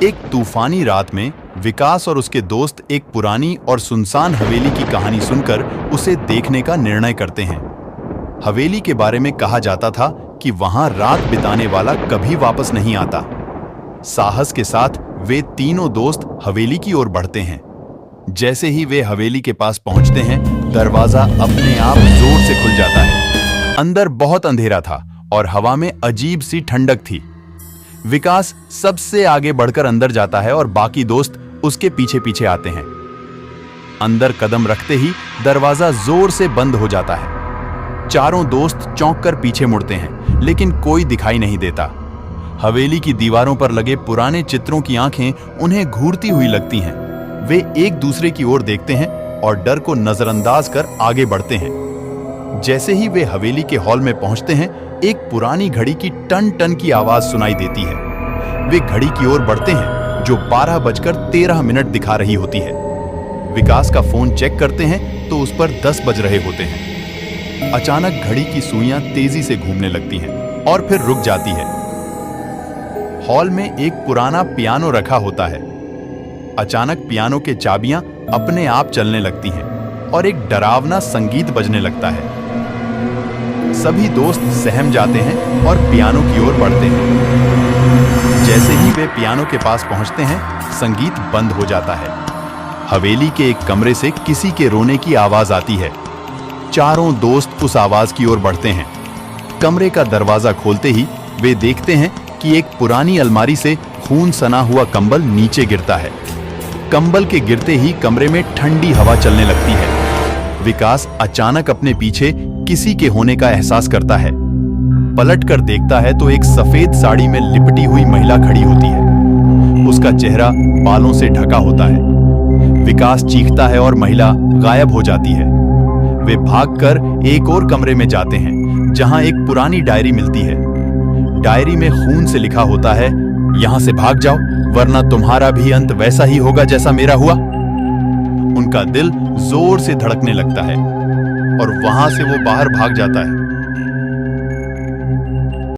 एक तूफानी रात में विकास और उसके दोस्त एक पुरानी और सुनसान हवेली की कहानी सुनकर उसे देखने का निर्णय करते हैं। हवेली के बारे में कहा जाता था कि वहां रात बिताने वाला कभी वापस नहीं आता। साहस के साथ वे तीनों दोस्त हवेली की ओर बढ़ते हैं। जैसे ही वे हवेली के पास पहुंचते हैं, दरवाजा अपने आप जोर से खुल जाता है। अंदर बहुत अंधेरा था और हवा में अजीब सी ठंडक थी। विकास सबसे आगे बढ़कर अंदर जाता है और बाकी दोस्त उसके पीछे पीछे आते हैं। अंदर कदम रखते ही दरवाजा जोर से बंद हो जाता है। चारों दोस्त चौंक कर पीछे मुड़ते हैं, लेकिन कोई दिखाई नहीं देता। हवेली की दीवारों पर लगे पुराने चित्रों की आंखें उन्हें घूरती हुई लगती हैं। वे एक दूसरे की ओर देखते हैं और डर को नजरअंदाज कर आगे बढ़ते हैं। जैसे ही वे हवेली के हॉल में पहुंचते हैं, एक पुरानी घड़ी की टन टन की आवाज सुनाई देती है। वे घड़ी की ओर बढ़ते हैं जो 12:13 दिखा रही होती है। विकास का फोन चेक करते हैं तो उस पर 10 बज रहे होते हैं। अचानक घड़ी की सुइयां तेजी से घूमने लगती हैं और फिर रुक जाती है। हॉल में एक पुराना पियानो रखा होता है। अचानक पियानो के चाबियां अपने आप चलने लगती हैं और एक डरावना संगीत बजने लगता है। सभी दोस्त सहम जाते हैं और पियानो की ओर बढ़ते हैं। जैसे ही वे पियानो के पास पहुंचते हैं, संगीत बंद हो जाता है। हवेली के एक कमरे से किसी के रोने की आवाज आती है। चारों दोस्त उस आवाज की ओर बढ़ते हैं। कमरे का दरवाजा खोलते ही वे देखते हैं कि एक पुरानी अलमारी से खून सना हुआ कंबल नीचे गिरता है। कंबल के गिरते ही कमरे में ठंडी हवा चलने लगती है। विकास अचानक अपने पीछे किसी के होने का एहसास करता है। पलट कर देखता है तो एक सफेद साड़ी में लिपटी हुई महिला खड़ी होती है। उसका चेहरा बालों से ढका होता है। विकास चीखता है और महिला गायब हो जाती है। वे भागकर एक और कमरे में जाते हैं जहां एक पुरानी डायरी मिलती है। डायरी में खून से लिखा होता है, यहां से भाग जाओ वरना तुम्हारा भी अंत वैसा ही होगा जैसा मेरा हुआ। उनका दिल जोर से धड़कने लगता है और वहां से वो बाहर भाग जाता है।